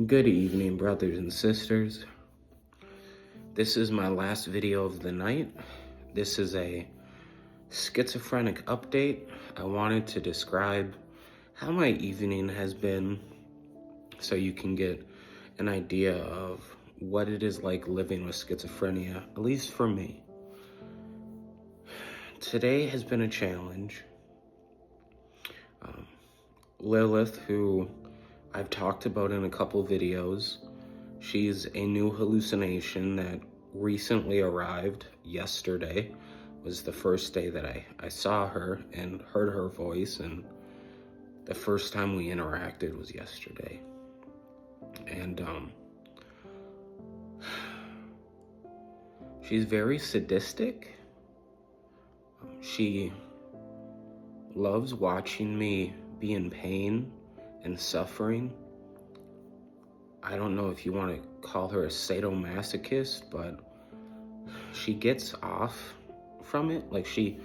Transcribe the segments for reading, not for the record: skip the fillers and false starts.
Good evening, brothers and sisters. This is my last video of the night. This is a schizophrenic update. I wanted to describe how my evening has been so you can get an idea of what it is like living with schizophrenia, at least for me. Today has been a challenge. Lilith, who I've talked about in a couple videos, she's a new hallucination that recently arrived. Yesterday was the first day that I saw her and heard her voice, and the first time we interacted was yesterday. And she's very sadistic. She loves watching me be in pain and suffering. I don't know if you want to call her a sadomasochist, but she gets off from it. Like she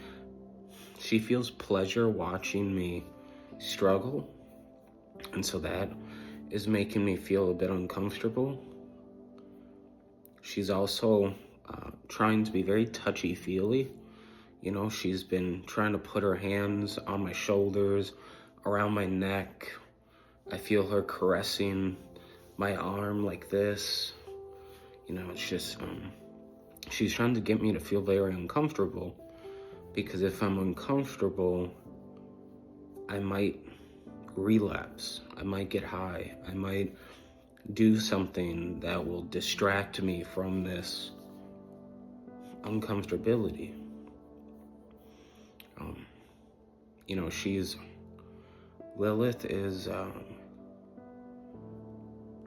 feels pleasure watching me struggle, and so that is making me feel a bit uncomfortable. She's also trying to be very touchy-feely. You know, she's been trying to put her hands on my shoulders, around my neck. I feel her caressing my arm like this. You know, it's just, she's trying to get me to feel very uncomfortable, because if I'm uncomfortable, I might relapse. I might get high. I might do something that will distract me from this uncomfortability. You know, Lilith is,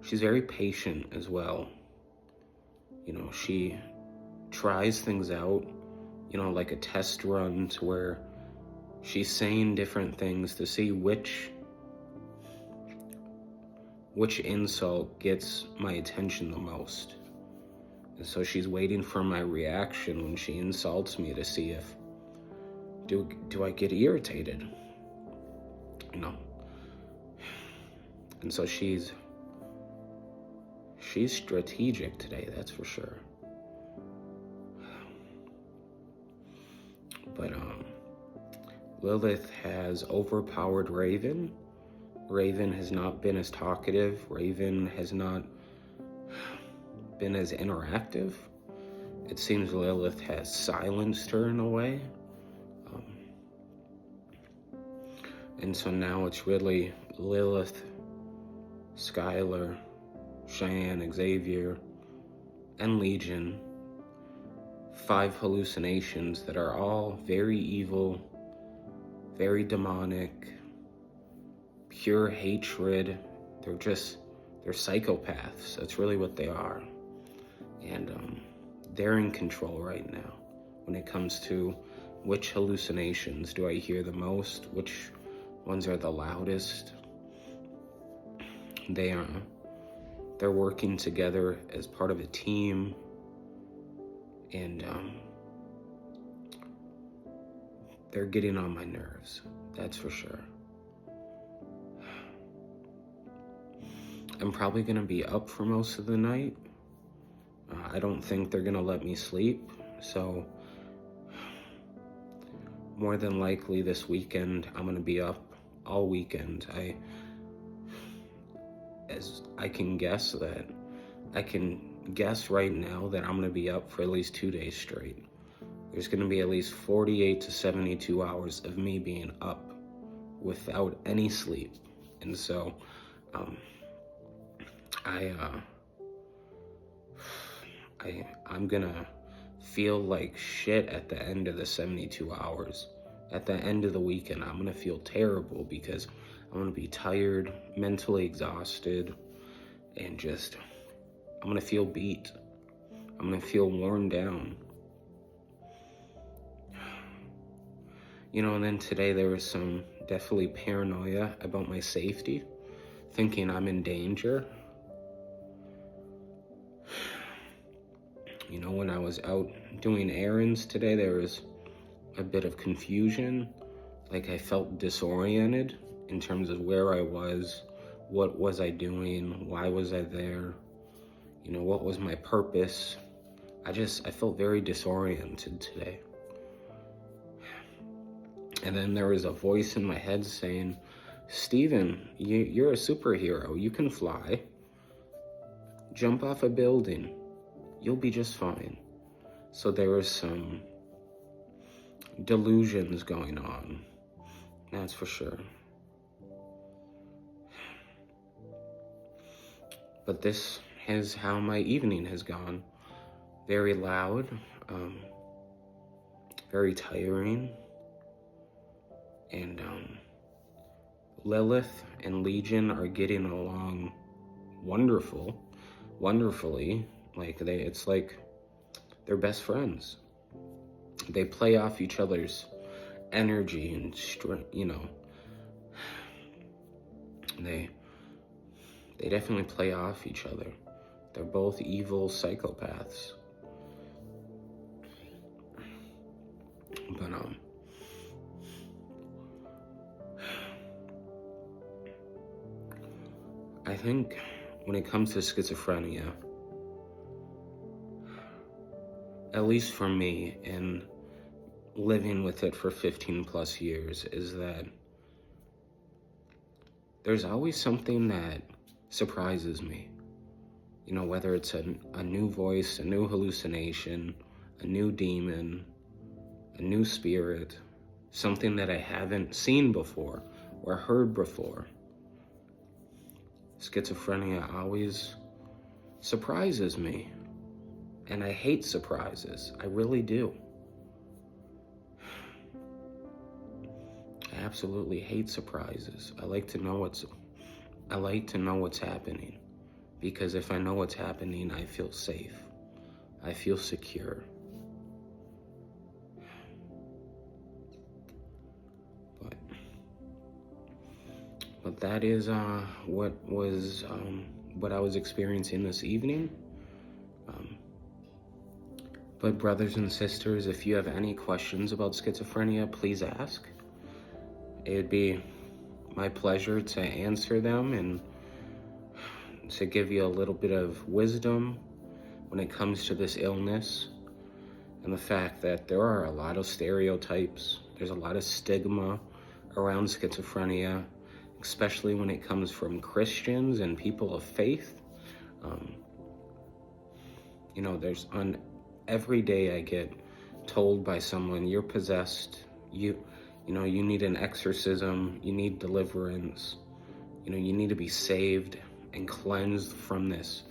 she's very patient as well. You know, she tries things out, you know, like a test run, to where she's saying different things to see which insult gets my attention the most. And so she's waiting for my reaction when she insults me to see if, do I get irritated? You know. And so she's strategic today, that's for sure. But Lilith has overpowered Raven. Raven has not been as talkative. Raven has not been as interactive. It seems Lilith has silenced her in a way. And so now it's really Lilith, Skylar, Cheyenne, Xavier, and Legion. 5 hallucinations that are all very evil, very demonic, pure hatred. They're psychopaths. That's really what they are. And they're in control right now when it comes to which hallucinations do I hear the most, which ones are the loudest. They're working together as part of a team, and they're getting on my nerves, that's for sure. I'm probably gonna be up for most of the night. I don't think they're gonna let me sleep, so more than likely this weekend I'm gonna be up all weekend. I can guess right now that I'm gonna be up for at least 2 days straight. There's gonna be at least 48 to 72 hours of me being up without any sleep. And so I'm gonna feel like shit at the end of the 72 hours. At the end of the weekend, I'm gonna feel terrible, because I'm gonna be tired, mentally exhausted, and I'm gonna feel beat. I'm gonna feel worn down. You know, and then today there was some definitely paranoia about my safety, thinking I'm in danger. You know, when I was out doing errands today, there was a bit of confusion. Like, I felt disoriented in terms of where I was, what was I doing? Why was I there? You know, what was my purpose? I felt very disoriented today. And then there was a voice in my head saying, Steven, you're a superhero. You can fly. Jump off a building. You'll be just fine. So there was some delusions going on. That's for sure. But this is how my evening has gone. Very loud, very tiring. And Lilith and Legion are getting along wonderfully. Like it's like they're best friends. They play off each other's energy and strength, you know. They definitely play off each other. They're both evil psychopaths. But I think when it comes to schizophrenia, at least for me, and living with it for 15 plus years, is that there's always something that surprises me. You know, whether it's a new voice, a new hallucination, a new demon, a new spirit, something that I haven't seen before or heard before. Schizophrenia always surprises me. And I hate surprises. I really do. I absolutely hate surprises. I like to know what's happening. Because if I know what's happening, I feel safe. I feel secure. But that is what I was experiencing this evening. But brothers and sisters, if you have any questions about schizophrenia, please ask. It'd be my pleasure to answer them and to give you a little bit of wisdom when it comes to this illness and the fact that there are a lot of stereotypes. There's a lot of stigma around schizophrenia, especially when it comes from Christians and people of faith. You know, every day I get told by someone, you're possessed, you know, you need an exorcism, you need deliverance, you know, you need to be saved and cleansed from this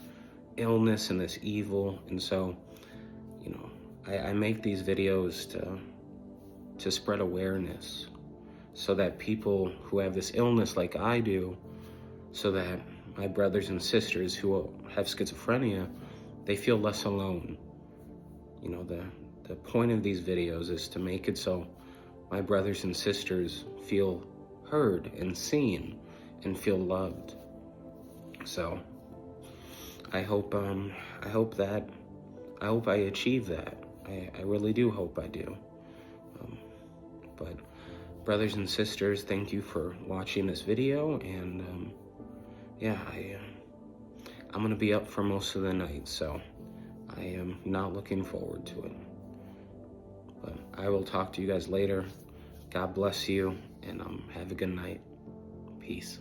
illness and this evil. And so, you know, I make these videos to spread awareness so that people who have this illness like I do, so that my brothers and sisters who have schizophrenia, they feel less alone. You know, the point of these videos is to make it so my brothers and sisters feel heard and seen and feel loved. So I hope I achieve that. I really do hope I do. But brothers and sisters, thank you for watching this video, and yeah, I'm gonna be up for most of the night, so I am not looking forward to it. But I will talk to you guys later. God bless you, and have a good night. Peace.